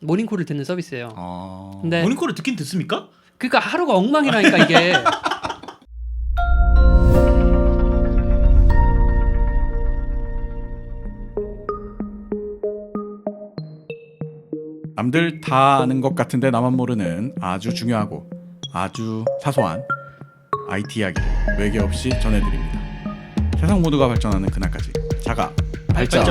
모닝콜을 듣는 서비스예요. 근데 모닝콜을 듣긴 듣습니까? 그러니까 하루가 엉망이라니까 이게. 남들 다 아는 것 같은데 나만 모르는 아주 중요하고 아주 사소한 IT 이야기를 외계 없이 전해드립니다. 세상 모두가 발전하는 그날까지 자가 발전.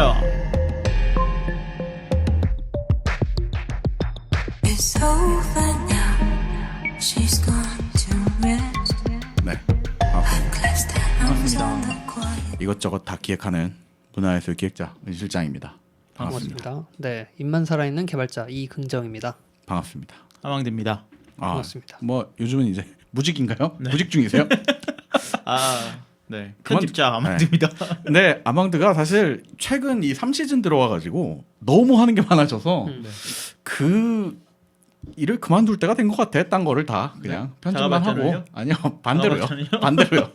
It's over now. She's gone to rest. 네, 반갑습니다. Class hands on the quiet. 이것저것 다 기획하는 문화예술 기획자 은 실장입니다. 반갑습니다. 반갑습니다. 네, 입만 살아있는 개발자 이긍정입니다. 반갑습니다. 아망대입니다. 반갑습니다. 뭐 요즘은 이제 무직인가요? 네. 무직 중이세요? 네. 편집자 아망대입니다. 근데 아망드가 사실 최근 이 3시즌 들어와가지고 너무 하는 게 많아져서 네. 그 일을 그만둘 때가 된 것 같아. 딴 거를 다 그냥 편집만 하고. 자가발전을요? 아니요, 반대로요. 자가발전이요? 반대로요.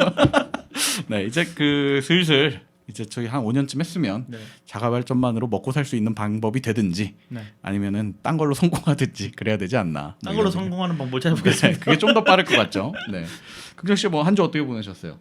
네, 이제 그 슬슬 이제 저희 한 5년쯤 했으면 네. 자가 발전만으로 먹고 살 수 있는 방법이 되든지 네. 아니면은 딴 걸로 성공하든지 그래야 되지 않나. 딴 걸로 성공하는 방법 찾아보겠습니다. 네, 그게 좀 더 빠를 것 같죠. 네. 긍정 씨 뭐 한 주 어떻게 보내셨어요?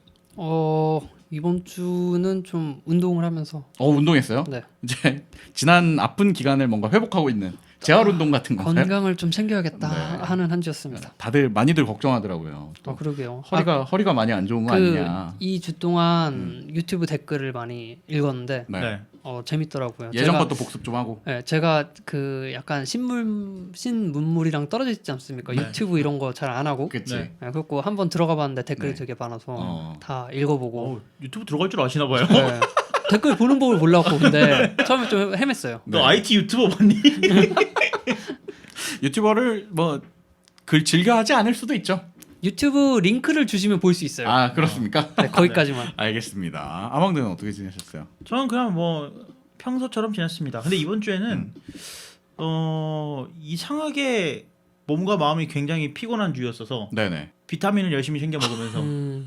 이번 주는 좀 운동을 하면서 운동했어요? 네. 이제 지난 아픈 기간을 뭔가 회복하고 있는 재활 운동 같은 건가요? 건강을 좀 챙겨야겠다 네. 하는 한 주였습니다. 다들 많이들 걱정하더라고요. 또 그러게요. 허리가 많이 안 좋은 거 아니냐. 이 주 동안 유튜브 댓글을 많이 읽었는데 네. 네. 재밌더라고요. 예전 제가, 것도 복습 좀 하고. 네, 제가 그 약간 신문물이랑 떨어져 있지 않습니까? 네. 유튜브 이런 거 잘 안 하고. 그치. 네. 그래갖고 한번 들어가 봤는데 댓글이 네. 되게 많아서 어. 다 읽어보고. 유튜브 들어갈 줄 아시나 봐요. 네. 댓글 보는 법을 몰랐고 근데 처음에 좀 헤맸어요. 너 IT 유튜버 봤니? 유튜버를 뭐 글 즐겨 하지 않을 수도 있죠. 유튜브 링크를 주시면 볼 수 있어요. 아 그렇습니까? 네, 거기까지만. 알겠습니다. 아망드는 어떻게 지내셨어요? 저는 그냥 뭐 평소처럼 지냈습니다. 근데 이번 주에는 이상하게 몸과 마음이 굉장히 피곤한 주였어서 네네. 비타민을 열심히 챙겨 먹으면서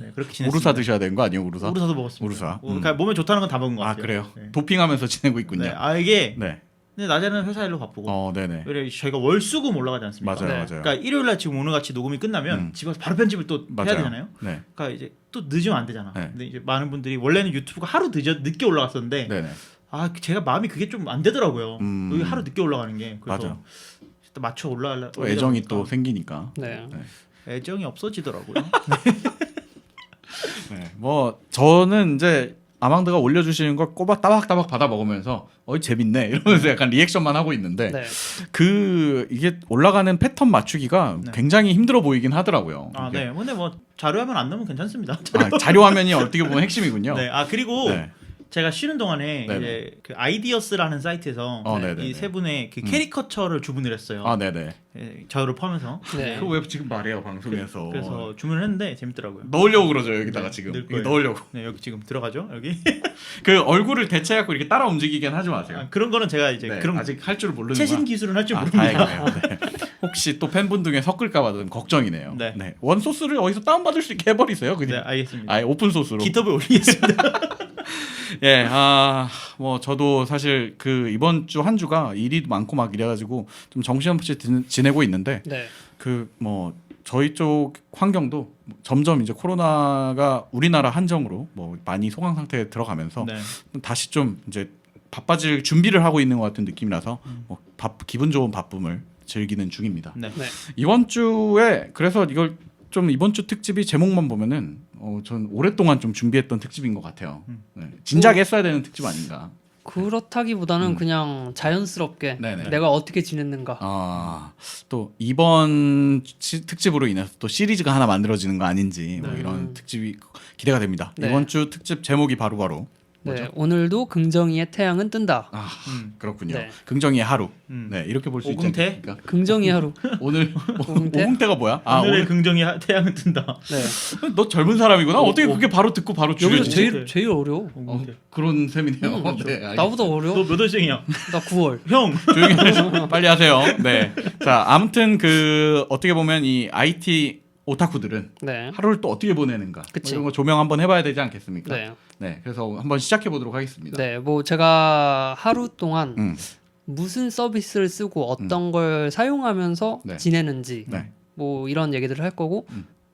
네, 그렇게 지냈습니다. 우루사 드셔야 되는 거 아니에요? 우루사? 우루사도 먹었습니다. 우루사. 그러니까 몸에 좋다는 건 다 먹은 것 아 같아요. 그래요? 네. 도핑하면서 지내고 있군요. 네. 이게 네. 근데 낮에는 회사 일로 바쁘고 네네. 왜냐면 저희가 월수금 올라가지 않습니까? 맞아요, 네. 맞아요. 그러니까 일요일날 지금 오늘같이 녹음이 끝나면 집에 가서 바로 편집을 또 맞아요. 해야 되잖아요. 네. 그러니까 이제 또 늦으면 안 되잖아. 네. 근데 이제 많은 분들이 원래는 유튜브가 하루 늦게 올라갔었는데 네네. 제가 마음이 그게 좀 안 되더라고요. 여기 하루 늦게 올라가는 게 그래서 맞아. 또 맞춰 올라가려 또 애정이 또 생기니까. 네. 애정이 없어지더라고요. 네. 뭐 저는 이제 아망드가 올려주시는 걸 꼬박 따박따박 받아 먹으면서 재밌네 이러면서 약간 리액션만 하고 있는데 네. 이게 올라가는 패턴 맞추기가 네. 굉장히 힘들어 보이긴 하더라고요. 이게. 네. 근데 뭐 자료화면 안 넣으면 괜찮습니다. 자료 화면이 어떻게 보면 핵심이군요. 네. 그리고 네. 제가 쉬는 동안에 네네. 이제 그 아이디어스라는 사이트에서 네네네. 이 세 분의 그 캐리커처를 주문을 했어요. 네네. 저를 포함해서. 네. 그거 왜 지금 말해요 방송에서? 그래서 주문을 했는데 재밌더라고요. 넣으려고 그러죠 여기다가 네, 지금 넣을 이거 거예요. 넣으려고. 네, 여기 지금 들어가죠. 여기. 그 얼굴을 대체하고 이렇게 따라 움직이긴 하지 마세요. 그런 거는 제가 이제 네, 그런 아직 할 줄 모르는 최신 거야. 기술은 할 줄 모릅니다. 다행이네요. 네. 혹시 또 팬분 중에 섞을까봐 좀 걱정이네요. 네. 원 소스를 어디서 다운받을 수 있게 해버리세요. 네, 그냥. 알겠습니다. 아예 오픈 소스로. 기톱에 올리겠습니다. 예, 뭐 저도 사실 그 이번 주 한 주가 일이 많고 막 이래가지고 좀 정신없이 지내고 있는데 네. 그 뭐 저희 쪽 환경도 점점 이제 코로나가 우리나라 한정으로 뭐 많이 소강 상태에 들어가면서 네. 다시 좀 이제 바빠질 준비를 하고 있는 것 같은 느낌이라서 뭐 기분 좋은 바쁨을 즐기는 중입니다. 네. 네. 이번 주에 그래서 이걸 좀 이번 주 특집이 제목만 보면은 전 오랫동안 좀 준비했던 특집인 것 같아요. 네. 진작에 했어야 되는 특집 아닌가. 그렇다기보다는 그냥 자연스럽게 네네. 내가 어떻게 지냈는가. 또 이번 특집으로 인해서 또 시리즈가 하나 만들어지는 거 아닌지 뭐 네. 이런 특집이 기대가 됩니다. 네. 이번 주 특집 제목이 바로 네. 오늘도 긍정이의 태양은 뜬다. 그렇군요. 네. 긍정의 하루. 네, 이렇게 볼 수 있지 오금태? 않습니까? 긍정의 하루. 오늘 오금태? 오금태가 뭐야? 오늘의 오늘 긍정이 태양은 뜬다. 네. 너 젊은 사람이구나. 어떻게 그게 바로 듣고 바로 여기서 줄여지? 제일 어려워. 오금태. 그런 셈이네요. 네, 알겠습니다. 나보다 어려워. 너 몇 월생이야? 나 9월. 형. 조용히 하세요. 빨리 하세요. 네. 자, 아무튼 어떻게 보면 이 IT 오타쿠들은 네. 하루를 또 어떻게 보내는가 그치. 이런 거 조명 한번 해봐야 되지 않겠습니까? 네. 네, 그래서 한번 시작해 보도록 하겠습니다. 네. 뭐 제가 하루 동안 무슨 서비스를 쓰고 어떤 걸 사용하면서 네. 지내는지 네. 뭐 이런 얘기들을 할 거고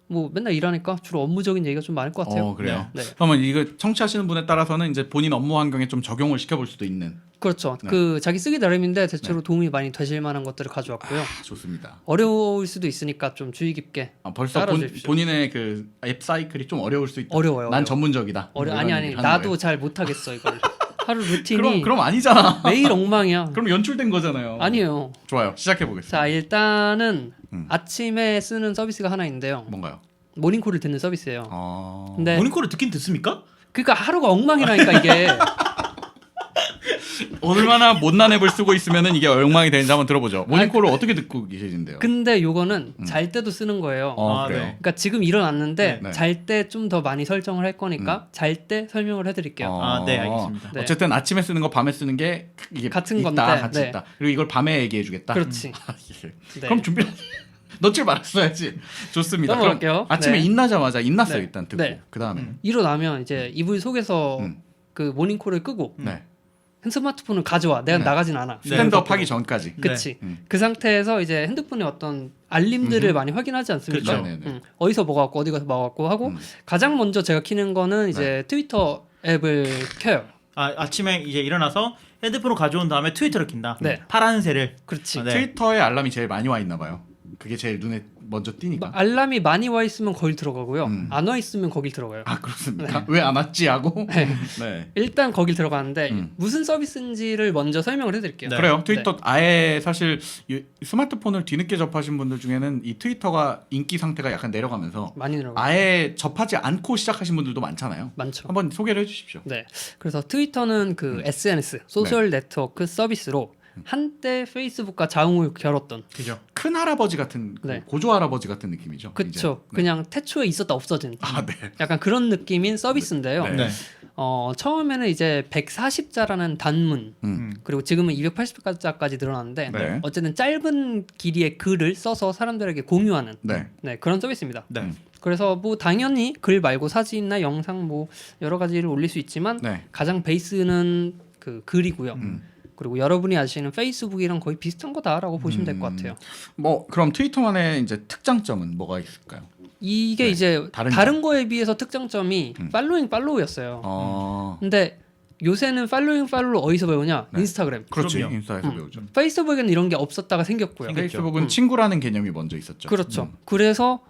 뭐 맨날 일하니까 주로 업무적인 얘기가 좀 많을 것 같아요. 그래요. 네. 그러면 이거 청취하시는 분에 따라서는 이제 본인 업무 환경에 좀 적용을 시켜볼 수도 있는. 그렇죠. 네. 그 자기 쓰기 나름인데 대체로 도움이 많이 되실 만한 것들을 가져왔고요. 좋습니다. 어려울 수도 있으니까 좀 주의 깊게 벌써 따라주십시오. 본인의 그 앱 사이클이 좀 어려울 수 있다. 어려워요. 난 전문적이다. 아니 이런 얘기를 하는 나도 거예요. 잘 못하겠어 이걸. 하루 루틴이 그럼 아니잖아. 매일 엉망이야. 그럼 연출된 거잖아요. 아니에요. 좋아요. 시작해 보겠습니다. 자 일단은 아침에 쓰는 서비스가 하나 있는데요. 뭔가요? 모닝콜을 듣는 서비스예요. 근데 모닝콜을 듣긴 듣습니까? 그러니까 하루가 엉망이라니까 이게. 얼마나 못난 앱을 쓰고 있으면은 이게 엉망이 되는지 한번 들어보죠. 모닝콜을 어떻게 듣고 계시는데요? 근데 요거는 잘 때도 쓰는 거예요. 그래요. 네. 그러니까 지금 일어났는데 네. 잘 때 좀 더 많이 설정을 할 거니까 잘 때 설명을 해드릴게요. 네, 알겠습니다. 네. 어쨌든 아침에 쓰는 거 밤에 쓰는 게 이게 같은 있다, 건데, 같이 네. 있다. 그리고 이걸 밤에 얘기해주겠다. 그렇지. 예. 네. 그럼 준비. 넣질 말았어야지. 좋습니다. 그럼 넘어갈게요. 아침에 네. 인나자마자 인났어요. 네. 일단 듣고 네. 그 다음에 일어나면 이제 이불 속에서 그 모닝콜을 끄고 네. 스마트폰을 가져와. 내가 네. 나가진 않아. 스탠드업 하기 전까지. 그치. 네. 그 상태에서 이제 핸드폰에 어떤 알림들을 많이 확인하지 않습니까? 그렇죠. 네네네. 어디서 뭐가 왔고 어디 가서 뭐가 왔고 하고 가장 먼저 제가 키는 거는 이제 네. 트위터 앱을 켜요. 아침에 이제 일어나서 핸드폰을 가져온 다음에 트위터를 킨다. 네. 파란새를. 그렇지. 네. 트위터에 알람이 제일 많이 와 있나 봐요. 그게 제일 눈에 먼저 띄니까. 알람이 많이 와 있으면 거길 들어가고요. 음. 안 와 있으면 거길 들어가요. 아 그렇습니까? 왜 안 왔지 하고. 네. 네. 일단 거길 들어가는데 무슨 서비스인지를 먼저 설명을 해드릴게요. 네. 그래요. 트위터 아예 사실 스마트폰을 뒤늦게 접하신 분들 중에는 이 트위터가 인기 상태가 약간 내려가면서 많이 들어가요. 아예 접하지 않고 시작하신 분들도 많잖아요. 많죠. 한번 소개를 해주십시오. 네. 그래서 트위터는 그 SNS 소셜 네트워크 서비스로 한때 페이스북과 자웅을 겨뤘던. 그죠. 큰 할아버지 같은 그 네. 고조 할아버지 같은 느낌이죠. 그쵸. 이제. 네. 그냥 태초에 있었다 없어진. 아 네. 약간 그런 느낌인 서비스인데요. 네. 네. 처음에는 이제 140자라는 단문 그리고 지금은 280자까지 늘어났는데 네. 어쨌든 짧은 길이의 글을 써서 사람들에게 공유하는 네. 그런 서비스입니다. 네. 그래서 뭐 당연히 글 말고 사진이나 영상 뭐 여러 가지를 올릴 수 있지만 네. 가장 베이스는 그 글이고요. 그리고 여러분이 아시는 페이스북이랑 거의 비슷한 거다라고 보시면 될 것 같아요. 뭐 그럼 트위터만의 이제 특장점은 뭐가 있을까요? 이게 네. 이제 다른 다른 거에 비해서 특장점이 팔로우였어요. 근데 요새는 팔로우 어디서 배우냐? 네. 인스타그램. 그렇지. 그럼요. 인스타에서 배우죠. 페이스북에는 이런 게 없었다가 생겼고요. 페이스북은 친구라는 개념이 먼저 있었죠. 그렇죠. 그래서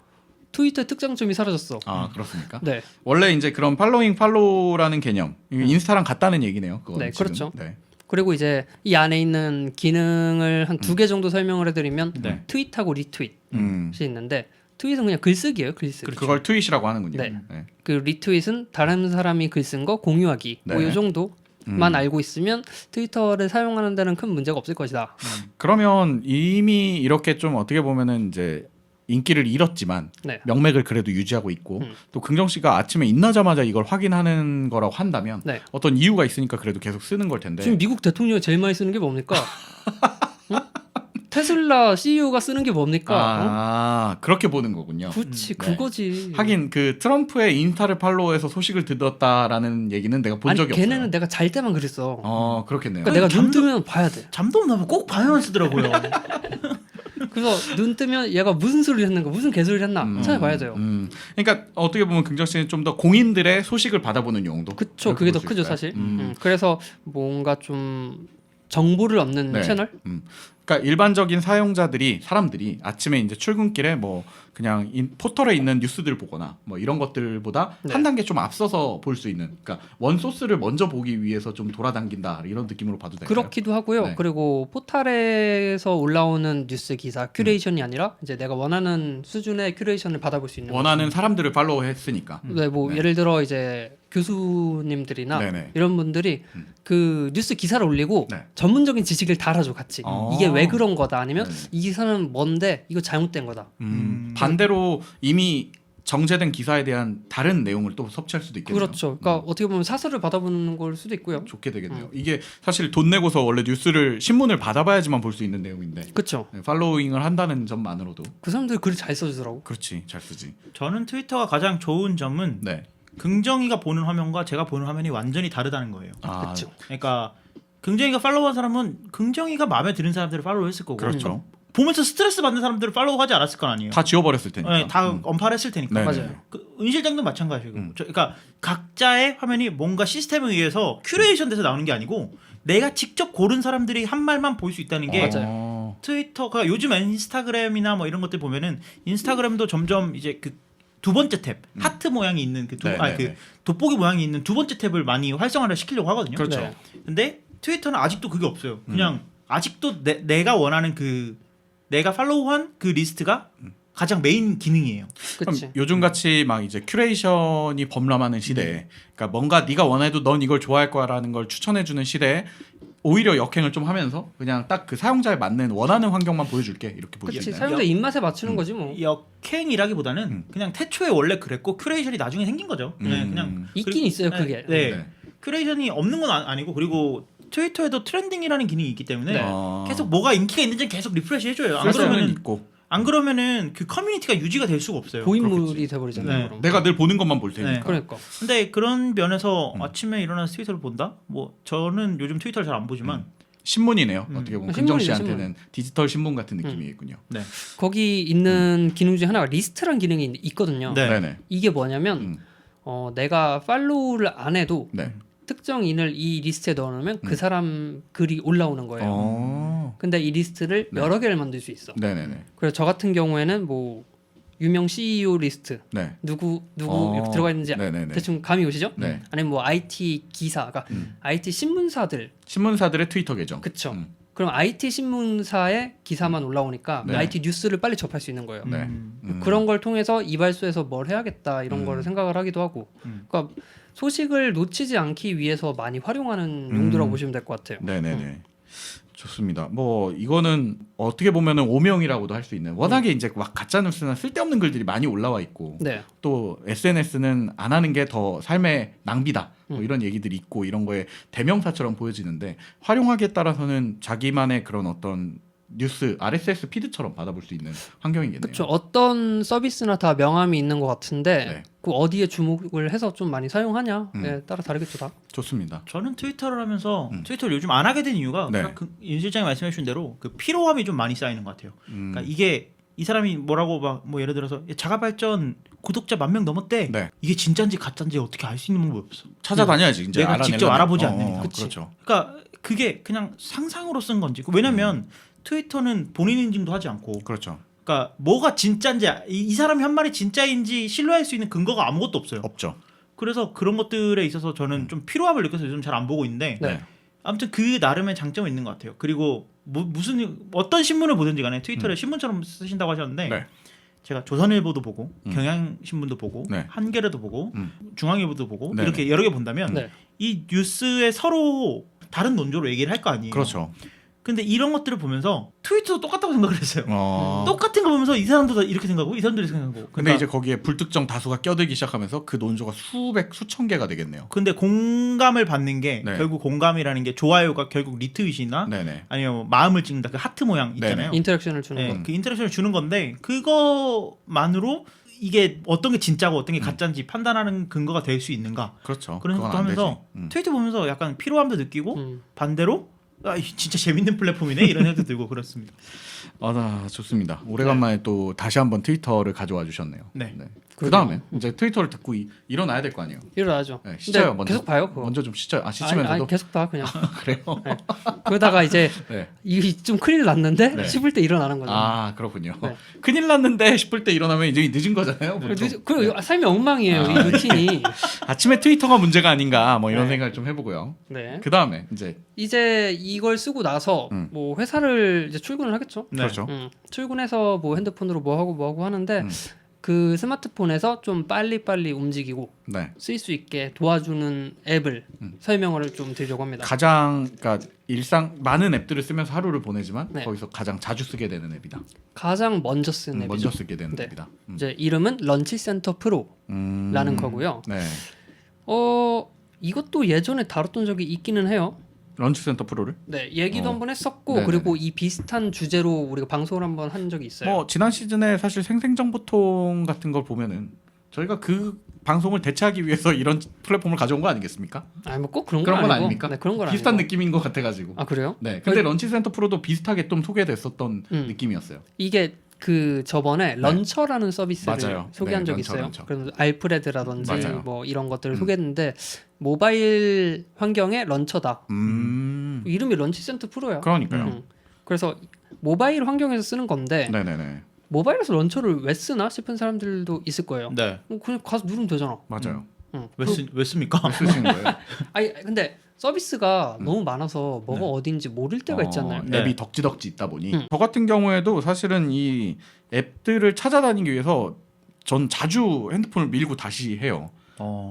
트위터의 특장점이 사라졌어. 아 그렇습니까? 네. 원래 이제 그런 팔로우라는 개념 인스타랑 같다는 얘기네요. 그거는 네, 지금. 그렇죠. 네. 그리고 이제 이 안에 있는 기능을 한 2개 정도 설명을 해드리면 네. 트윗하고 리트윗이 음. 있는데 트윗은 그냥 글쓰기예요. 글쓰기. 그걸 트윗이라고 하는군요. 네. 네. 그 리트윗은 다른 사람이 글 쓴 거 공유하기. 네. 뭐 이 정도만 알고 있으면 트위터를 사용하는 데는 큰 문제가 없을 것이다. 그러면 이미 이렇게 좀 어떻게 보면은 이제 인기를 잃었지만 네. 명맥을 그래도 유지하고 있고 또 긍정 씨가 아침에 일어나자마자 이걸 확인하는 거라고 한다면 네. 어떤 이유가 있으니까 그래도 계속 쓰는 걸 텐데. 지금 미국 대통령이 제일 많이 쓰는 게 뭡니까? 어? 테슬라 CEO가 쓰는 게 뭡니까? 아 그렇게 보는 거군요. 그렇지 네. 그거지. 하긴 그 트럼프의 인스타를 팔로우해서 소식을 듣었다는 얘기는 내가 본 아니 적이 걔네는 없어요. 내가 잘 때만 그랬어. 그렇겠네요. 그러니까 내가 눈 잠도- 뜨면 봐야 돼. 잠도 없나 봐. 꼭 밤에만 쓰더라고요. 그래서 눈 뜨면 얘가 무슨 소리를 했는가, 무슨 개소리를 했나 찾아봐야 돼요. 그러니까 어떻게 보면 긍정 씨는 좀 더 공인들의 소식을 받아보는 용도. 그쵸, 그게 더 크죠 사실. 그래서 뭔가 좀 정보를 얻는 네. 채널. 그러니까 일반적인 사람들이 아침에 이제 출근길에 뭐 그냥 포털에 있는 뉴스들 보거나 뭐 이런 것들보다 네. 한 단계 좀 앞서서 볼 수 있는, 그러니까 원 소스를 먼저 보기 위해서 좀 돌아다닌다 이런 느낌으로 봐도 될까요? 그렇기도 하고요. 네. 그리고 포털에서 올라오는 뉴스 기사 큐레이션이 아니라 이제 내가 원하는 수준의 큐레이션을 받아볼 수 있는 원하는 사람들을 팔로우했으니까. 네, 뭐 네. 예를 들어 이제 교수님들이나 네네. 이런 분들이 그 뉴스 기사를 올리고 네. 전문적인 지식을 달아줘 같이. 이게 왜 그런 거다 아니면 네. 이 기사는 뭔데 이거 잘못된 거다. 반대로 이미 정제된 기사에 대한 다른 내용을 또 섭취할 수도 있겠네요. 그렇죠. 그러니까 어떻게 보면 사설을 받아보는 걸 수도 있고요. 좋게 되겠네요. 이게 사실 돈 내고서 원래 신문을 받아봐야지만 볼 수 있는 내용인데 그렇죠. 네, 팔로잉을 한다는 점만으로도 그 사람들 글을 잘 써주더라고. 그렇지, 잘 쓰지. 저는 트위터가 가장 좋은 점은 네. 긍정이가 보는 화면과 제가 보는 화면이 완전히 다르다는 거예요. 아, 그렇죠. 그러니까 긍정이가 팔로우한 사람은 긍정이가 마음에 드는 사람들을 팔로우했을 거고 그렇죠. 보면서 스트레스 받는 사람들을 팔로우하지 않았을 건 아니에요. 다 지워버렸을 테니까. 네, 다 언팔했을 테니까. 네, 맞아요. 네. 은 실장도 마찬가지고. 그러니까 각자의 화면이 뭔가 시스템에 의해서 큐레이션돼서 나오는 게 아니고 내가 직접 고른 사람들이 한 말만 볼 수 있다는 게 맞아요. 트위터가 요즘 인스타그램이나 뭐 이런 것들 보면은 인스타그램도 점점 이제 그 두 번째 탭 하트 모양이 있는 그 네, 네, 네. 돋보기 모양이 있는 두 번째 탭을 많이 활성화를 시키려고 하거든요. 그렇죠. 네. 근데 트위터는 아직도 그게 없어요. 그냥 아직도 내가 원하는 그 내가 팔로우한 그 리스트가 가장 메인 기능이에요. 그치. 요즘 같이 막 이제 큐레이션이 범람하는 시대에, 그러니까 뭔가 네가 원해도 넌 이걸 좋아할 거야라는 걸 추천해주는 시대에 오히려 역행을 좀 하면서 그냥 딱 그 사용자에 맞는 원하는 환경만 보여줄게 이렇게 그치. 보시겠네요. 사용자 입맛에 맞추는 거지 뭐. 역행이라기보다는 그냥 태초에 원래 그랬고 큐레이션이 나중에 생긴 거죠. 네, 그냥 있긴 있어요 네, 그게. 네. 네. 큐레이션이 없는 건 아니고 그리고 트위터에도 트렌딩이라는 기능이 있기 때문에 어. 계속 뭐가 인기가 있는지 계속 리프레시 해줘요. 안 쓸 수는 그러면은 있고 그 커뮤니티가 유지가 될 수가 없어요. 고인물이 돼버리잖아요. 네. 그럼. 내가 늘 보는 것만 볼 테니까. 네. 그러니까. 근데 그런 면에서 아침에 일어나서 트위터를 본다? 뭐 저는 요즘 트위터를 잘 안 보지만 신문이네요. 어떻게 보면 근정 신문이죠, 씨한테는 디지털 신문 같은 느낌이겠군요. 네. 거기 있는 기능 중에 하나가 리스트란 기능이 있거든요. 네. 네네. 이게 뭐냐면 내가 팔로우를 안 해도 네. 특정인을 이 리스트에 넣어놓으면 그 사람 글이 올라오는 거예요. 어. 근데 이 리스트를 네. 여러 개를 만들 수 있어. 네네네. 그래서 저 같은 경우에는 뭐 유명 CEO 리스트 네. 누구 어. 이렇게 들어가 있는지 네네네. 대충 감이 오시죠? 네. 아니면 뭐 IT 기사가 IT 신문사들 신문사들의 트위터 계정. 그쵸. 그럼 IT 신문사의 기사만 올라오니까 네. IT 뉴스를 빨리 접할 수 있는 거예요. 네. 그런 걸 통해서 이발소에서 뭘 해야겠다 이런 거를 생각을 하기도 하고 그러니까 소식을 놓치지 않기 위해서 많이 활용하는 용도라고 보시면 될 것 같아요. 네네네. 좋습니다. 뭐 이거는 어떻게 보면은 오명이라고도 할 수 있는. 워낙에 이제 막 가짜 뉴스나 쓸데없는 글들이 많이 올라와 있고 네. 또 SNS는 안 하는 게 더 삶의 낭비다. 뭐 이런 얘기들이 있고 이런 거에 대명사처럼 보여지는데 활용하기에 따라서는 자기만의 그런 어떤 뉴스 RSS 피드처럼 받아볼 수 있는 환경이겠네요. 그렇죠. 어떤 서비스나 다 명함이 있는 것 같은데 네. 그 어디에 주목을 해서 좀 많이 사용하냐에 따라 다르겠죠 다. 좋습니다. 저는 트위터를 하면서 트위터를 요즘 안 하게 된 이유가 네. 윤 실장이 말씀해 주신 대로 그 피로함이 좀 많이 쌓이는 것 같아요. 그러니까 이게 이 사람이 뭐라고 막 뭐 예를 들어서 자가발전 구독자 10,000명 넘었대. 네. 이게 진짜인지 가짜인지 어떻게 알 수 있는 방법이 없어. 찾아다녀야지 이제 내가 직접 알아내려면. 알아보지 않으니까. 그치. 그렇죠. 그러니까 그게 그냥 상상으로 쓴 건지. 왜냐면 트위터는 본인 인증도 하지 않고 그렇죠. 그러니까 뭐가 진짜인지 이 사람이 한 말이 진짜인지 신뢰할 수 있는 근거가 아무것도 없어요. 없죠. 그래서 그런 것들에 있어서 저는 좀 피로함을 느껴서 요즘 잘 안 보고 있는데 네. 아무튼 그 나름의 장점은 있는 것 같아요. 그리고 무슨 어떤 신문을 보든지 간에 트위터를 신문처럼 쓰신다고 하셨는데 네. 제가 조선일보도 보고 경향신문도 보고 네. 한겨레도 보고 중앙일보도 보고 네네. 이렇게 여러 개 본다면 네. 이 뉴스에 서로 다른 논조로 얘기를 할 거 아니에요. 그렇죠. 근데 이런 것들을 보면서 트위터도 똑같다고 생각을 했어요. 어. 똑같은 거 보면서 이 사람도 다 이렇게 생각하고 이 사람도 이렇게 생각하고. 근데 이제 거기에 불특정 다수가 껴들기 시작하면서 그 논조가 수천 개가 되겠네요. 근데 공감을 받는 게 네. 결국 공감이라는 게 좋아요가 결국 리트윗이나 네네. 아니면 뭐 마음을 찍는다 그 하트 모양 있잖아요. 인터랙션을 주는 네, 거. 그 인터랙션을 주는 건데 그거만으로 이게 어떤 게 진짜고 어떤 게 가짜인지 판단하는 근거가 될 수 있는가 그렇죠. 그런 그건 것도 안 하면서 되지. 트위터 보면서 약간 피로함도 느끼고 반대로 아, 진짜 재밌는 플랫폼이네 이런 생각도 들고 그렇습니다. 아, 좋습니다. 오래간만에 또 다시 한번 트위터를 가져와 주셨네요. 네. 그 다음에 이제 트위터를 듣고 일어나야 될 거 아니에요. 일어나죠. 네, 근데 씻어요. 먼저. 계속 봐요 그거. 먼저 좀 씻어요. 아니, 씻으면서도. 계속 봐 그냥. 그래요. 네. 그러다가 이제 네. 이게 좀 큰일 났는데 네. 싶을 때 일어나는 거죠. 아 그렇군요. 네. 큰일 났는데 싶을 때 일어나면 이제 늦은 거잖아요. 보통. 그리고 삶이 엉망이에요 이 루틴이. 아침에 트위터가 문제가 아닌가 뭐 이런 네. 생각을 좀 해보고요. 네. 그 다음에 이제 이걸 쓰고 나서 뭐 회사를 이제 출근을 하겠죠. 네. 그렇죠. 출근해서 뭐 핸드폰으로 뭐 하고 하는데 그 스마트폰에서 좀 빨리빨리 움직이고 네. 쓸 수 있게 도와주는 앱을 설명을 좀 드리려고 합니다. 가장 그러니까 일상 많은 앱들을 쓰면서 하루를 보내지만 네. 거기서 가장 자주 쓰게 되는 앱이다. 가장 먼저 쓰는 앱이죠. 먼저 쓰게 되는 네. 앱이다. 이제 이름은 런치센터 프로라는 거고요. 네. 이것도 예전에 다뤘던 적이 있기는 해요. 런치센터 프로를 네, 얘기도 한번 했었고 네네네. 그리고 이 비슷한 주제로 우리가 방송을 한번 한 적이 있어요. 뭐 지난 시즌에 사실 생생정보통 같은 걸 보면은 저희가 그 방송을 대체하기 위해서 이런 플랫폼을 가져온 거 아니겠습니까? 아니 뭐 꼭 그런 그런 건 건 아니고. 아닙니까? 네, 그런 건 비슷한 아니고. 느낌인 것 같아가지고. 아 그래요? 네. 근데 런치센터 프로도 비슷하게 좀 소개됐었던 음. 느낌이었어요. 이게 그 저번에 런처라는 서비스를 맞아요. 소개한 네, 적이 런처, 있어요. 런처. 그래서 알프레드라든지 맞아요. 뭐 이런 것들을 소개했는데 모바일 환경의 런처다. 이름이 런치센터 프로야. 그러니까요. 그래서 모바일 환경에서 쓰는 건데 네네네. 모바일에서 런처를 왜 쓰나 싶은 사람들도 있을 거예요. 네. 그냥 가서 누르면 되잖아. 맞아요. 왜 씁니까? 쓰시는 거예요? 아니 근데 서비스가 너무 많아서 뭐가 어딘지 모를 때가 있잖아요. 네. 앱이 덕지덕지 있다 보니 음. 저 같은 경우에도 사실은 이 앱들을 찾아다니기 위해서 전 자주 핸드폰을 밀고 다시 해요.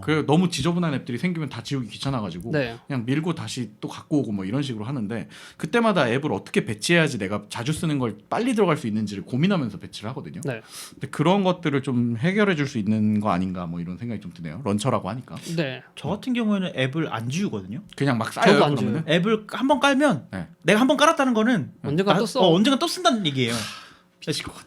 그 너무 지저분한 앱들이 생기면 다 지우기 귀찮아가지고 네. 그냥 밀고 다시 또 갖고 오고 뭐 이런 식으로 하는데 그때마다 앱을 어떻게 배치해야지 내가 자주 쓰는 걸 빨리 들어갈 수 있는지를 고민하면서 배치를 하거든요. 네. 근데 그런 것들을 좀 해결해 줄 수 있는 거 아닌가 뭐 이런 생각이 좀 드네요. 런처라고 하니까 네. 저 같은 경우에는 앱을 안 지우거든요. 그냥 막 쌓여요. 저도 안 그러면은. 앱을 한번 깔면 네. 내가 한번 깔았다는 거는 언젠가 또 써. 언젠가 또 쓴다는 얘기예요.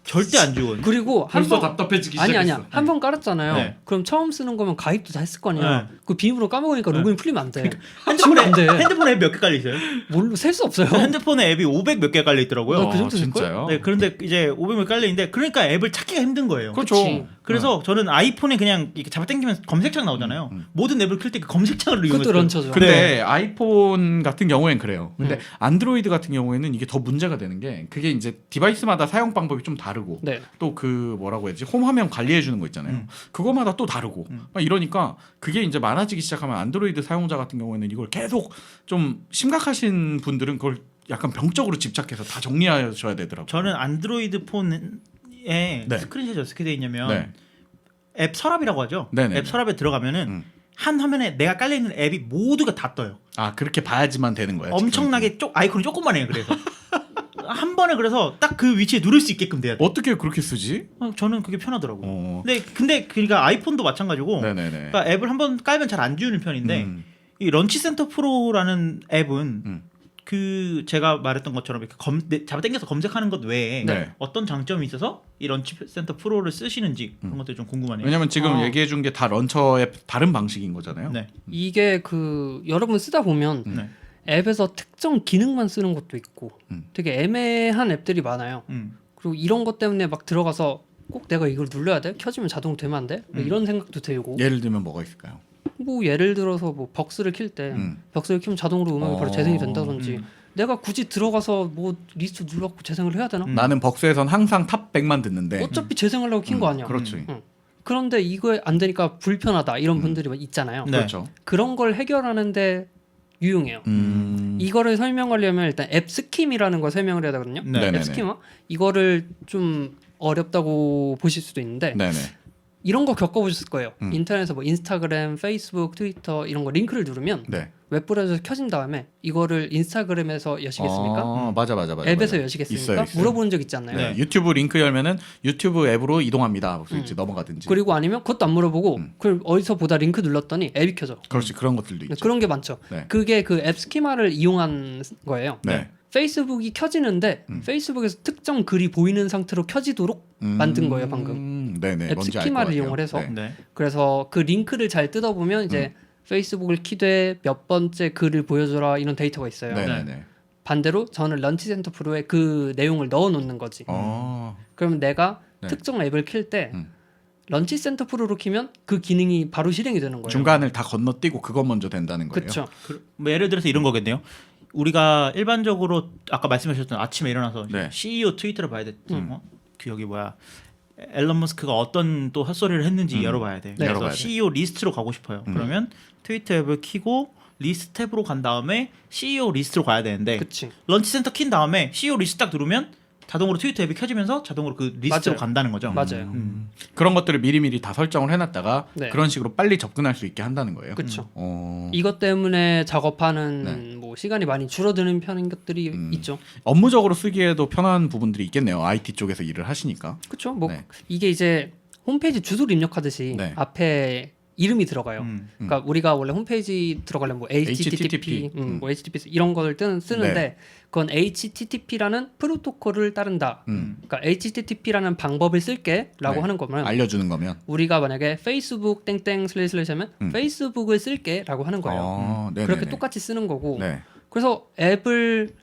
절대 안 지우거든요. 그리고 벌써 한번 답답해지기 아니야 시작했어. 한 번 깔았잖아요. 네. 그럼 처음 쓰는 거면 가입도 다 했을 거 아니야. 네. 그 비밀번호 까먹으니까 로그인 풀리면 안 돼. 핸드폰에 안 돼. 핸드폰에 앱 몇 개 깔려 있어요? 뭘로 셀 수 없어요. 핸드폰에 앱이 500 몇 개 깔려 있더라고요. 그 정도 될걸? 진짜요? 네, 그런데 이제 500 몇 개 깔려 있는데 그러니까 앱을 찾기가 힘든 거예요. 그렇죠. 그치. 그래서 저는 아이폰에 그냥 이렇게 잡아당기면 검색창 나오잖아요. 모든 앱을 킬 때 그 검색창을 그것도 이용해서 런처죠. 근데 아이폰 같은 경우엔 그래요. 근데 음. 안드로이드 같은 경우에는 이게 더 문제가 되는 게 그게 이제 디바이스마다 사용 방법이 좀 다르고 네. 또 그 뭐라고 해야지 홈 화면 관리해 주는 거 있잖아요. 그거마다 또 다르고 막 이러니까 그게 이제 많아지기 시작하면 안드로이드 사용자 같은 경우에는 이걸 계속 좀 심각하신 분들은 그걸 약간 병적으로 집착해서 다 정리하셔야 되더라고요. 저는 안드로이드 폰에 네. 스크린샷이 어떻게 돼 있냐면 네. 앱 서랍이라고 하죠. 네네네. 앱 서랍에 들어가면은 한 화면에 내가 깔려 있는 앱이 모두가 다 떠요. 아 그렇게 봐야지만 되는 거예요. 엄청나게 아이콘이 조그만해요. 그래서 한 번에 그래서 딱 그 위치에 누를 수 있게끔 돼야 돼. 어떻게 그렇게 쓰지? 저는 그게 편하더라고요. 어. 근데 그러니까 아이폰도 마찬가지고 네네네. 그러니까 앱을 한번 깔면 잘 안 지우는 편인데 이 런치센터 프로라는 앱은 그 제가 말했던 것처럼 이렇게 잡아당겨서 검색하는 것 외에 네. 어떤 장점이 있어서 이 런치센터 프로를 쓰시는지 그런 것들이 좀 궁금하네요. 왜냐면 지금 아. 얘기해 준 게 다 런처의 다른 방식인 거잖아요. 네. 이게 그 여러분 쓰다 보면 네. 앱에서 특정 기능만 쓰는 것도 있고 음. 되게 애매한 앱들이 많아요. 그리고 이런 것 때문에 막 들어가서 꼭 내가 이걸 눌러야 돼? 켜지면 자동으로 되면 안 돼? 뭐 이런 생각도 들고 예를 들면 뭐가 있을까요? 뭐 예를 들어서 뭐 벅스를 킬 때 벅스를 키면 자동으로 음악이 바로 재생이 된다든지 내가 굳이 들어가서 뭐 리스트 눌러갖고 재생을 해야 되나? 나는 벅스에선 항상 탑 100만 듣는데 어차피 재생하려고 킨 거 아니야. 그렇죠. 그런데 이거 안 되니까 불편하다 이런 분들이 있잖아요. 네. 그렇죠. 그런 걸 해결하는데 유용해요. 이거를 설명하려면 일단 앱 스킴이라는 걸 설명을 해야 되거든요. 네. 네네네. 앱 스키마 이거를 좀 어렵다고 보실 수도 있는데 네네. 이런 거 겪어보셨을 거예요. 인터넷에서 뭐 인스타그램, 페이스북, 트위터 이런 거 링크를 누르면 네. 웹브라우저에서 켜진 다음에 이거를 인스타그램에서 여시겠습니까? 맞아. 앱에서 여시겠습니까? 있어요. 물어보는 적 있지 않나요? 네. 유튜브 링크 열면은 유튜브 앱으로 이동합니다. 그래서 이제 넘어가든지. 그리고 아니면 그것도 안 물어보고 그걸 어디서 보다 링크 눌렀더니 앱이 켜져. 그렇지 그런 것들도 있죠. 그런 게 많죠. 네. 그게 그 앱 스키마를 이용한 거예요. 네. 페이스북이 켜지는데 페이스북에서 특정 글이 보이는 상태로 켜지도록 만든 거예요 방금. 네네. 앱 뭔지 알것 스키마를 같아요. 이용을 해서. 네. 네. 그래서 그 링크를 잘 뜯어보면 이제 페이스북을 키되 몇 번째 글을 보여줘라 이런 데이터가 있어요. 네네네. 반대로 저는 런치센터 프로에 그 내용을 넣어놓는 거지. 그러면 내가 네. 특정 앱을 킬 때 런치센터 프로로 키면 그 기능이 바로 실행이 되는 거예요. 중간을 다 건너뛰고 그것 먼저 된다는 거예요. 그렇죠. 뭐 예를 들어서 이런 거겠네요. 우리가 일반적으로 아까 말씀하셨던 아침에 일어나서 네. CEO 트위터를 봐야 돼. 그 여기 뭐야 앨런 머스크가 어떤 또 헛소리를 했는지 열어봐야 돼. 네. 그래서 열어봐야 돼. CEO 리스트로 가고 싶어요. 그러면 트위터 앱을 키고 리스트 탭으로 간 다음에 CEO 리스트로 가야 되는데 그치. 런치센터 킨 다음에 CEO 리스트 딱 누르면 자동으로 트위터 앱이 켜지면서 자동으로 그 리스트로 맞아요. 간다는 거죠. 맞아요. 그런 것들을 미리미리 다 설정을 해놨다가 네. 그런 식으로 빨리 접근할 수 있게 한다는 거예요. 그렇죠. 어, 이것 때문에 작업하는 네. 뭐 시간이 많이 줄어드는 편인 것들이 있죠. 업무적으로 쓰기에도 편한 부분들이 있겠네요. IT 쪽에서 일을 하시니까. 그렇죠. 뭐 네. 이게 이제 홈페이지 주소를 입력하듯이 네. 앞에 이름이 들어가요. 그러니까 우리가 원래 홈페이지 들어가려면 뭐 HTTP, 뭐 HTTPS 이런 거를 쓰는데 네. 그건 HTTP라는 프로토콜을 따른다. 그러니까 HTTP라는 방법을 쓸게라고 네. 하는 거면 알려주는 거면. 우리가 만약에 페이스북 땡땡 슬래시 하면 페이스북을 쓸게라고 하는 거예요. 네네네. 그렇게 똑같이 쓰는 거고. 네. 그래서 앱을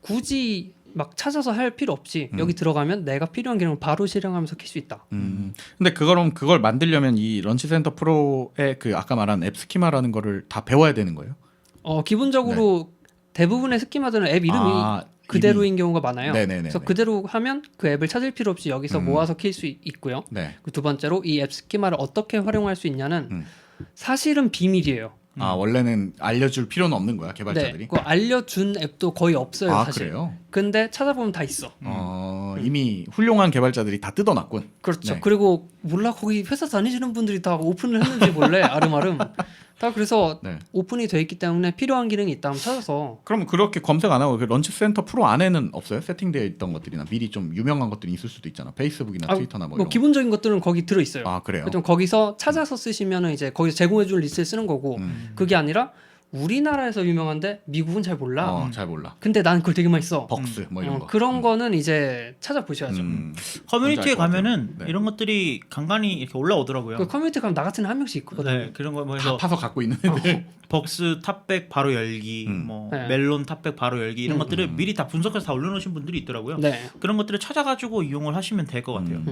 굳이 막 찾아서 할 필요 없이 여기 들어가면 내가 필요한 기능을 바로 실행하면서 킬 수 있다. 근데 그걸 만들려면 이 런치센터 프로의 그 아까 말한 앱 스키마라는 거를 다 배워야 되는 거예요? 기본적으로 대부분의 스키마들은 앱 이름이 그대로인 경우가 많아요. 네네네. 그래서 그대로 하면 그 앱을 찾을 필요 없이 여기서 모아서 킬 수 있고요. 네. 두 번째로 이 앱 스키마를 어떻게 활용할 수 있냐는 사실은 비밀이에요. 원래는 알려줄 필요는 없는 거야 개발자들이. 네, 그 알려준 앱도 거의 없어요, 사실. 그래요? 근데 찾아보면 다 있어. 이미 훌륭한 개발자들이 다 뜯어놨군. 그렇죠. 네. 그리고 몰라 거기 회사 다니시는 분들이 다 오픈을 했는지 몰래 아름아름 다 그래서 네. 오픈이 돼 있기 때문에 필요한 기능이 있다면 찾아서. 그럼 그렇게 검색 안 하고 그 런치센터 프로 안에는 없어요? 세팅되어 있던 것들이나 미리 좀 유명한 것들이 있을 수도 있잖아. 페이스북이나 트위터나 뭐 이런. 기본적인 것들은 거기 들어 있어요. 그래요? 좀 거기서 찾아서 쓰시면은 이제 거기서 제공해줄 리스트를 쓰는 거고 그게 아니라 우리나라에서 유명한데 미국은 잘 몰라. 잘 몰라. 근데 난 그걸 되게 많이 써. 벅스 뭐 이런 거. 그런 거는 이제 찾아보셔야죠. 커뮤니티에 뭔지 알것 같아요. 가면은 네. 이런 것들이 간간히 이렇게 올라오더라고요. 그 커뮤니티 가면 나 같은 한 명씩 있거든요. 네, 그런 거 다 뭐해서 파서 갖고 있는 애들. 벅스 탑백 바로 열기, 뭐 네. 멜론 탑백 바로 열기 이런 것들을 미리 다 분석해서 다 올려놓으신 분들이 있더라고요. 네. 그런 것들을 찾아가지고 이용을 하시면 될 것 같아요.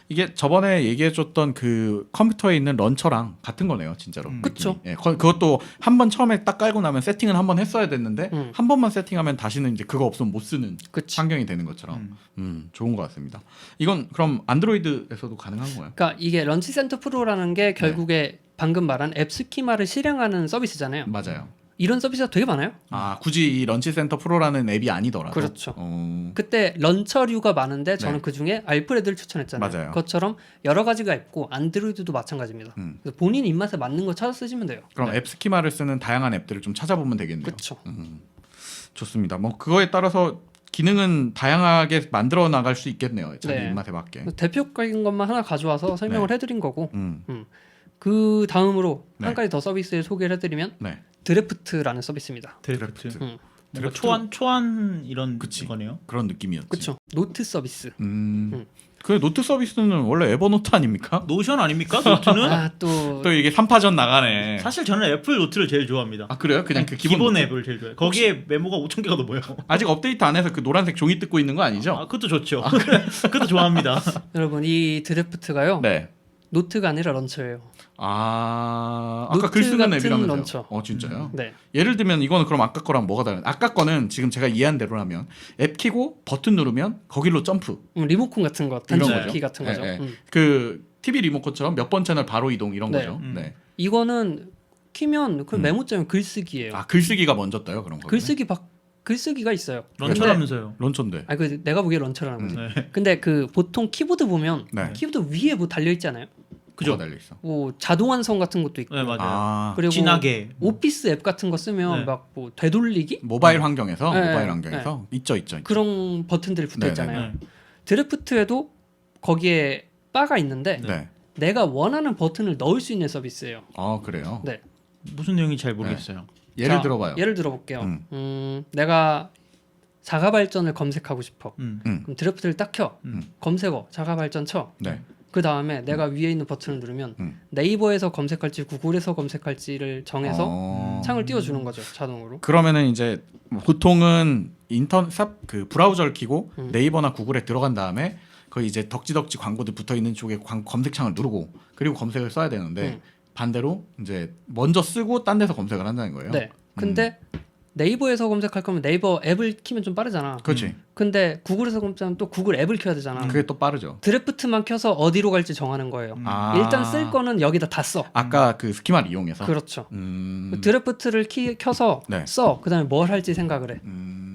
이게 저번에 얘기해줬던 그 컴퓨터에 있는 런처랑 같은 거네요, 진짜로. 그쵸. 예, 그것도 한 번 처음에 딱 깔고 나면 세팅은 한 번 했어야 됐는데 한 번만 세팅하면 다시는 이제 그거 없으면 못 쓰는 그치. 환경이 되는 것처럼. 좋은 것 같습니다. 이건 그럼 안드로이드에서도 가능한 거예요? 그러니까 이게 런치센터 프로라는 게 결국에 방금 말한 앱 스키마를 실행하는 서비스잖아요. 맞아요. 이런 서비스가 되게 많아요. 굳이 이 런치센터 프로라는 앱이 아니더라도. 그렇죠. 어, 그때 런처류가 많은데 저는 네. 그 중에 알프레드를 추천했잖아요. 맞아요. 그것처럼 여러 가지가 있고 안드로이드도 마찬가지입니다. 그래서 본인 입맛에 맞는 거 찾아 쓰시면 돼요. 그럼 앱 스키마를 쓰는 다양한 앱들을 좀 찾아보면 되겠네요. 그렇죠. 좋습니다. 뭐 그거에 따라서 기능은 다양하게 만들어 나갈 수 있겠네요. 자기 네. 입맛에 맞게. 대표적인 것만 하나 가져와서 설명을 네. 해드린 거고 음. 그 다음으로 네. 한 가지 더 서비스를 소개를 해드리면 네. 드래프트라는 서비스입니다. 드래프트. 음. 뭔가 초안 이런 그치. 거네요. 그런 느낌이었지. 그렇죠. 노트 서비스. 그 노트 서비스는 원래 에버노트 아닙니까? 노션 아닙니까? 노트는 또 이게 3파전 나가네. 사실 저는 애플 노트를 제일 좋아합니다. 그래요? 그냥 그 기본 노트? 앱을 제일 좋아해요. 거기에 메모가 5,000개가 넘어요. 아직 업데이트 안 해서 그 노란색 종이 뜯고 있는 거 아니죠? 그것도 좋죠. 그것도 좋아합니다. 여러분 이 드래프트가요. 네. 노트가 아니라 런처예요. 아까 노트 글 쓰는 같은 앱이라면서요? 런처. 진짜요? 네. 예를 들면 이거는 그럼 아까 거랑 뭐가 다른? 아까 거는 지금 제가 이해한 대로라면 앱 키고 버튼 누르면 거기로 점프. 리모컨 같은 거, 이런 단축키 거죠. 같은 거죠. 네, 네. 그 TV 리모컨처럼 몇 번 채널 바로 이동 이런 네. 거죠. 네. 이거는 키면 그 메모장에 글쓰기예요. 글쓰기가 먼저 떠요 그런 거. 글쓰기가 있어요. 런처라면서요. 런처인데. 그 내가 보기에 런처라는 거지. 네. 근데 그 보통 키보드 보면 네. 키보드 위에 뭐 달려 있지 않아요? 그죠? 달려 있어. 뭐 자동 완성 같은 것도 있고. 네, 맞아요. 그리고 진하게. 오피스 앱 같은 거 쓰면 네. 막 뭐 되돌리기 모바일 환경에서 네, 모바일 네, 환경에서 있죠. 그런 버튼들이 붙어 네, 있잖아요. 네. 드래프트에도 거기에 바가 있는데 네. 내가 원하는 버튼을 넣을 수 있는 서비스예요. 그래요. 네. 무슨 내용인지 잘 모르겠어요. 예를 자, 들어봐요. 예를 들어볼게요. 내가 자가 발전을 검색하고 싶어. 그럼 드래프트를 딱 켜. 검색어 자가 발전 쳐. 네. 그 다음에 내가 위에 있는 버튼을 누르면 네이버에서 검색할지 구글에서 검색할지를 정해서 창을 띄워주는 거죠 자동으로. 그러면은 이제 보통은 인터넷 그 브라우저를 켜고 네이버나 구글에 들어간 다음에 거기 이제 덕지덕지 광고들 붙어 있는 쪽에 검색창을 누르고 그리고 검색을 써야 되는데 반대로 이제 먼저 쓰고 딴 데서 검색을 한다는 거예요. 네. 근데 네이버에서 검색할 거면 네이버 앱을 키면 좀 빠르잖아. 그렇지. 근데 구글에서 검색하면 또 구글 앱을 켜야 되잖아. 그게 또 빠르죠. 드래프트만 켜서 어디로 갈지 정하는 거예요. 일단 쓸 거는 여기다 다 써. 아까 그 스키마를 이용해서. 그렇죠. 드래프트를 켜서 네. 써. 그다음에 뭘 할지 생각을 해.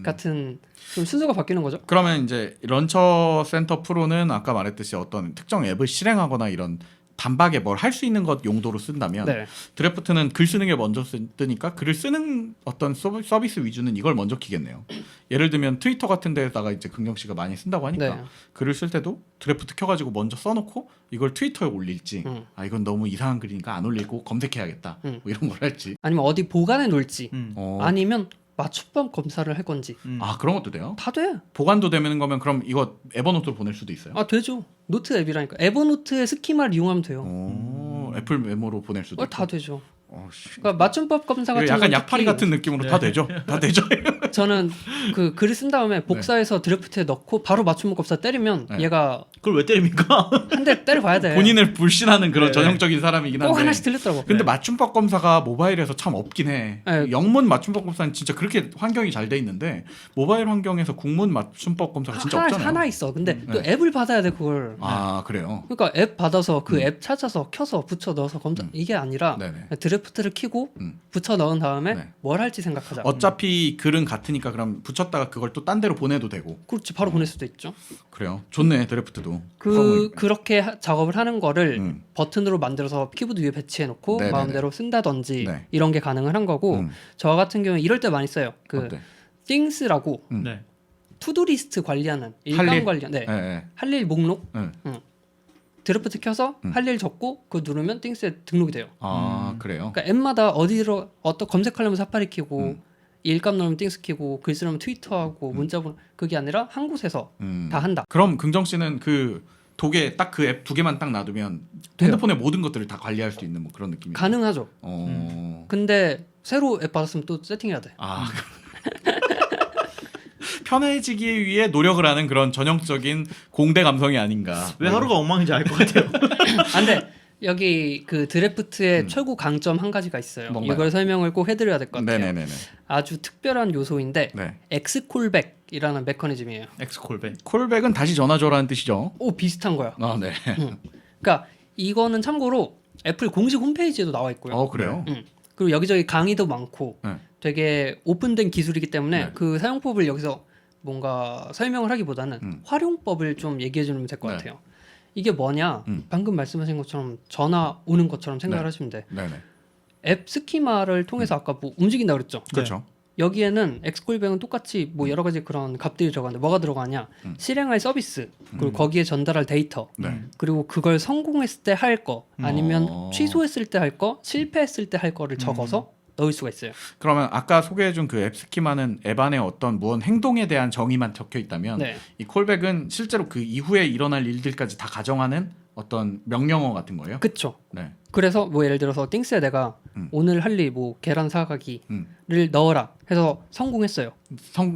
같은 좀 순서가 바뀌는 거죠. 그러면 이제 런처 센터 프로는 아까 말했듯이 어떤 특정 앱을 실행하거나 이런 단박에 뭘 할 수 있는 것 용도로 쓴다면 네. 드래프트는 글 쓰는 게 먼저 뜨니까 글을 쓰는 어떤 서비스 위주는 이걸 먼저 키겠네요. 예를 들면 트위터 같은 데다가 이제 긍정 씨가 많이 쓴다고 하니까 네. 글을 쓸 때도 드래프트 켜가지고 먼저 써놓고 이걸 트위터에 올릴지 이건 너무 이상한 글이니까 안 올리고 검색해야겠다 뭐 이런 걸 할지 아니면 어디 보관해 놓을지 어, 아니면 맞춤법 검사를 할 건지 아 그런 것도 돼요? 다 돼. 보관도 되는 거면 그럼 이거 에버노트로 보낼 수도 있어요? 아 되죠. 노트 앱이라니까. 에버노트의 스키마를 이용하면 돼요. 오, 애플 메모로 보낼 수도 있고. 다 되죠. 씨. 그러니까 맞춤법 검사 이거 같은 약간 건 약파리 특히 같은 느낌으로 다 되죠? 다 되죠? 저는 그 글을 쓴 다음에 복사해서 드래프트에 넣고 바로 맞춤법 검사 때리면 네. 얘가 그걸 왜 때립니까? 한 대 때려봐야 돼. 본인을 불신하는 그런 네. 전형적인 사람이긴 한데 꼭 하나씩 들렸더라고. 근데 네. 맞춤법 검사가 모바일에서 참 없긴 해. 네. 영문 맞춤법 검사는 진짜 그렇게 환경이 잘 돼 있는데 모바일 환경에서 국문 맞춤법 검사가 진짜 없잖아요. 하나 있어. 근데 또 네. 앱을 받아야 돼 그걸. 아 그래요? 그러니까 앱 받아서 그 앱 찾아서 켜서 붙여 넣어서 검사 이게 아니라 네네. 드래프트를 키고 붙여 넣은 다음에 네. 뭘 할지 생각하자. 어차피 글은 같으니까 그럼 붙였다가 그걸 또 딴 데로 보내도 되고 그렇지 바로 보낼 수도 있죠. 그래요. 좋네 드래프트도. 그렇게 작업을 하는 거를 음. 버튼으로 만들어서 키보드 위에 배치해 놓고 네네네. 마음대로 쓴다든지 네. 이런 게 가능을 한 거고 음. 저 같은 경우는 이럴 때 많이 써요. 그 어때? things라고 네. 투두 리스트 관리하는 할 일감 일? 관리 네. 네. 할 일 목록 네. 드래프트 켜서 할 일 적고 그거 누르면 things에 등록이 돼요. 아 그래요. 그러니까 앱마다 어디로 어떤 검색하려면 사파리 키고 일감 넣으면 띵스 키고 글 쓰려면 트위터하고 문자 보내 그게 아니라 한 곳에서 다 한다. 그럼 긍정 씨는 그 독에 딱 그 앱 두 개만 딱 놔두면 돼요. 핸드폰의 모든 것들을 다 관리할 수 있는 뭐 그런 느낌이에요. 가능하죠. 근데 새로 앱 받았으면 또 세팅해야 돼. 아 편해지기 위해 노력을 하는 그런 전형적인 공대 감성이 아닌가. 왜 하루가 엉망인지 알 것 같아요. 안돼. 여기 그 드래프트의 최고 강점 한 가지가 있어요. 뭔가요? 이걸 설명을 꼭 해드려야 될 것 같아요. 네네네네. 아주 특별한 요소인데 네. 엑스콜백이라는 메커니즘이에요. 엑스콜백. 콜백은 다시 전화 줘라는 뜻이죠. 오 비슷한 거야. 아 네. 그러니까 이거는 참고로 애플 공식 홈페이지에도 나와 있고요. 그래요. 그리고 여기저기 강의도 많고 네. 되게 오픈된 기술이기 때문에 네. 그 사용법을 여기서 뭔가 설명을 하기보다는 활용법을 좀 얘기해 주면 될 것 네. 같아요. 이게 뭐냐? 방금 말씀하신 것처럼 전화 오는 것처럼 생각을 네. 하시면 돼. 네네. 앱 스키마를 통해서 아까 뭐 움직인다 그랬죠. 그렇죠. 여기에는 엑스콜백은 똑같이 뭐 여러 가지 그런 값들이 들어가는데 뭐가 들어가냐? 실행할 서비스 그리고 거기에 전달할 데이터 네. 그리고 그걸 성공했을 때 할 거 아니면 어. 취소했을 때 할 거 실패했을 때 할 거를 적어서 넣을 수가 있어요. 그러면 아까 소개해준 그 앱 스키마는 앱 안에 어떤 무언 행동에 대한 정의만 적혀 있다면 네. 이 콜백은 실제로 그 이후에 일어날 일들까지 다 가정하는 어떤 명령어 같은 거예요. 그쵸. 네. 그래서 뭐 예를 들어서 띵스에 내가 오늘 할 일 뭐 계란 사가기를 넣어라 해서 성공했어요.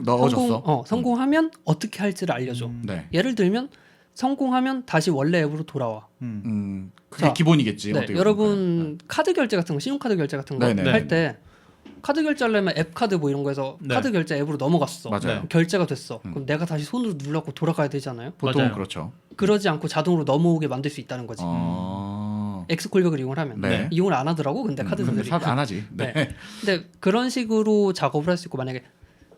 넣어줬어. 성공하면 어떻게 할지를 알려줘. 네. 예를 들면 성공하면 다시 원래 앱으로 돌아와. 그게 자, 기본이겠지. 네, 어떻게 여러분 카드 결제 같은 거, 신용카드 결제 같은 거 네네. 할 때 카드 결제하려면 앱 카드 뭐 이런 거에서 네. 카드 결제 앱으로 넘어갔어. 맞아요. 결제가 됐어. 그럼 내가 다시 손으로 눌러고 돌아가야 되잖아요. 보통은 맞아요. 그렇죠. 그러지 않고 자동으로 넘어오게 만들 수 있다는 거지. 엑스콜백을 이용을 하면 네. 이용을 안 하더라고. 근데 카드들이. 안 하지. 네. 네. 근데 그런 식으로 작업을 할 수 있고 만약에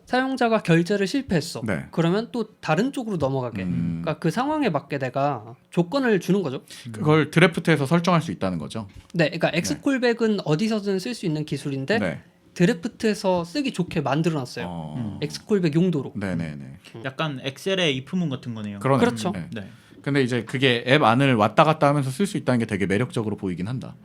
사용자가 결제를 실패했어. 네. 그러면 또 다른 쪽으로 넘어가게. 그러니까 그 상황에 맞게 내가 조건을 주는 거죠. 그걸 드래프트에서 설정할 수 있다는 거죠. 네, 그러니까 엑스콜백은 어디서든 쓸 수 있는 기술인데 네. 드래프트에서 쓰기 좋게 만들어놨어요. 엑스콜백 용도로. 네네네. 약간 엑셀의 이프문 같은 거네요. 그러네. 그렇죠. 네. 네. 근데 이제 그게 앱 안을 왔다 갔다 하면서 쓸 수 있다는 게 되게 매력적으로 보이긴 한다.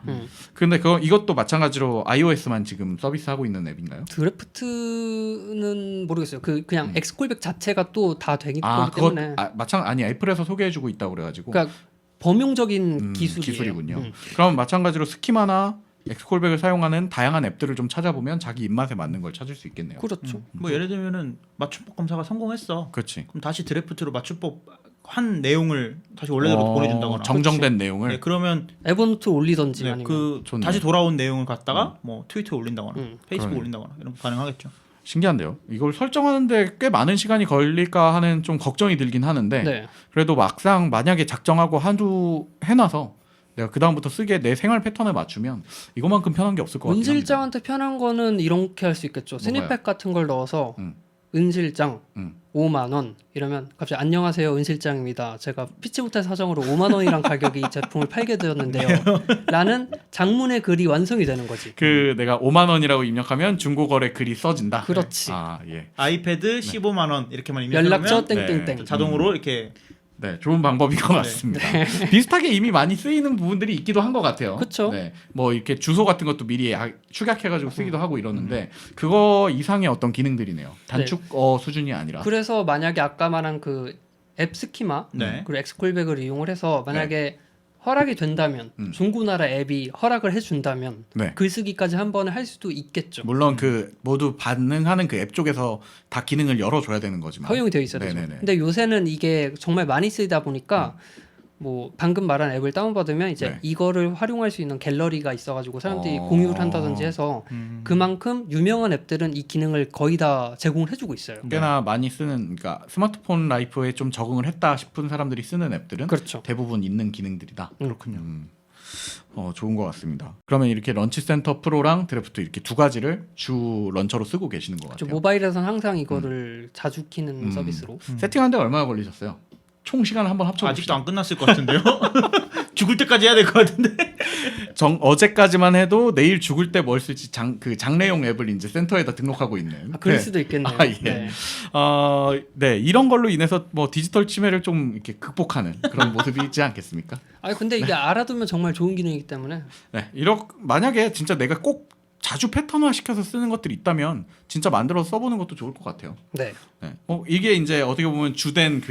근데 이것도 마찬가지로 iOS만 지금 서비스하고 있는 앱인가요? 드래프트는 모르겠어요. 그냥 엑스콜백 자체가 또 다 되기 아, 때문에. 아니 애플에서 소개해주고 있다고 그래가지고. 그러니까 범용적인 기술이에요. 기술이군요. 그럼 마찬가지로 스키마나 엑스콜백을 사용하는 다양한 앱들을 좀 찾아보면 자기 입맛에 맞는 걸 찾을 수 있겠네요. 그렇죠. 뭐 예를 들면은 맞춤법 검사가 성공했어. 그렇지. 그럼 다시 드래프트로 맞춤법 한 내용을 다시 원래대로 보내준다거나. 정정된 내용을. 네, 그러면 에버노트 올리던지 네, 아니면 그 좋네. 다시 돌아온 내용을 갖다가 뭐 트위터에 올린다거나 페이스북에 그러네. 올린다거나 이런 거 가능하겠죠. 신기한데요. 이걸 설정하는데 꽤 많은 시간이 걸릴까 하는 좀 걱정이 들긴 하는데 네. 그래도 막상 만약에 작정하고 한두 해놔서 내가 그 다음부터 쓰게 내 생활 패턴에 맞추면 이거만큼 편한 게 없을 것 같아요. 은실장한테 편한 거는 이렇게 할 수 있겠죠. 스니펫 같은 걸 넣어서 은실장 5만 원 이러면 갑자기 안녕하세요 은실장입니다. 제가 피치 못할 사정으로 5만 원이란 가격에 이 제품을 팔게 되었는데요. 라는 장문의 글이 완성이 되는 거지. 내가 5만 원이라고 입력하면 중고거래 글이 써진다. 그렇지. 아 예. 아이패드 15만 원 이렇게만 입력하면 연락처 땡땡땡. 자동으로 이렇게 네, 좋은 방법인 것 같습니다. 비슷하게 이미 많이 쓰이는 부분들이 있기도 한 것 같아요. 그쵸. 네, 뭐 이렇게 주소 같은 것도 미리 축약해가지고 쓰기도 하고 이러는데 그거 이상의 어떤 기능들이네요. 단축어 수준이 아니라. 그래서 만약에 아까 말한 그 앱 스키마 네. 그리고 엑스콜백을 이용을 해서 만약에 허락이 된다면 중고나라 앱이 허락을 해준다면 네. 글쓰기까지 한 번에 할 수도 있겠죠. 물론 그 모두 반응하는 그 앱 쪽에서 다 기능을 열어줘야 되는 거지만 허용이 되어 있어야 되죠. 네네네. 근데 요새는 이게 정말 많이 쓰이다 보니까 뭐 방금 말한 앱을 다운받으면 이제 네. 이거를 활용할 수 있는 갤러리가 있어가지고 사람들이 공유를 한다든지 해서 그만큼 유명한 앱들은 이 기능을 거의 다 제공을 해주고 있어요. 꽤나 많이 쓰는 그러니까 스마트폰 라이프에 좀 적응을 했다 싶은 사람들이 쓰는 앱들은 그렇죠. 대부분 있는 기능들이다. 그렇군요. 좋은 것 같습니다. 그러면 이렇게 런치센터 프로랑 드래프트 이렇게 두 가지를 주 런처로 쓰고 계시는 것 같아요. 모바일에서는 항상 이거를 자주 키는 서비스로. 세팅하는데 얼마나 걸리셨어요? 총 시간 한번 합쳐 아직도 안 끝났을 것 같은데요. 죽을 때까지 해야 될 것 같은데. 어제까지만 해도 내일 죽을 때 뭘 쓸지 장래용 앱을 이제 센터에다 등록하고 있는. 그럴 수도 있겠네요. 아, 예. 네. 네 이런 걸로 인해서 뭐 디지털 침해를 좀 이렇게 극복하는 그런 모습이 있지 않겠습니까? 근데 이게 알아두면 정말 좋은 기능이기 때문에. 네, 만약에 진짜 내가 꼭 자주 패턴화 시켜서 쓰는 것들이 있다면 진짜 만들어서 써보는 것도 좋을 것 같아요. 네. 네. 이게 이제 어떻게 보면 주된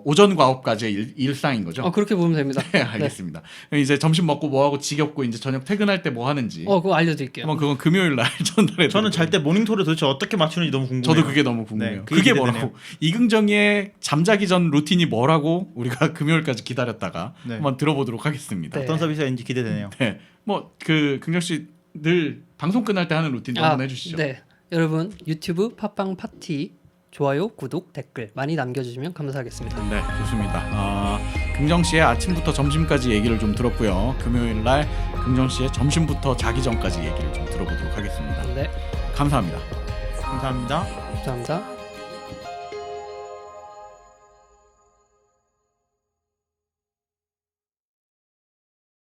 오전 과업까지의 일상인 거죠. 그렇게 보면 됩니다. 네, 알겠습니다. 이제 점심 먹고 뭐 하고 지겹고 이제 저녁 퇴근할 때 뭐 하는지. 그거 알려드릴게요. 한번 그건 금요일 날 전달해. 저는 잘 때 모닝토를 도대체 어떻게 맞추는지 너무 궁금해요. 저도 그게 너무 궁금해요. 네, 그게 기대되네요. 뭐라고? 이경정의 잠자기 전 루틴이 뭐라고 우리가 금요일까지 기다렸다가 네. 한번 들어보도록 하겠습니다. 네. 어떤 서비스인지 기대되네요. 네, 뭐 긍정 씨 늘 방송 끝날 때 하는 루틴 좀 한번 해주시죠. 네. 여러분 유튜브 팟빵 파티 좋아요, 구독, 댓글 많이 남겨주시면 감사하겠습니다. 네, 좋습니다. 긍정 씨의 아침부터 점심까지 얘기를 좀 들었고요. 금요일 날 긍정 씨의 점심부터 자기 전까지 얘기를 좀 들어보도록 하겠습니다. 네. 감사합니다. 감사합니다. 감사합니다.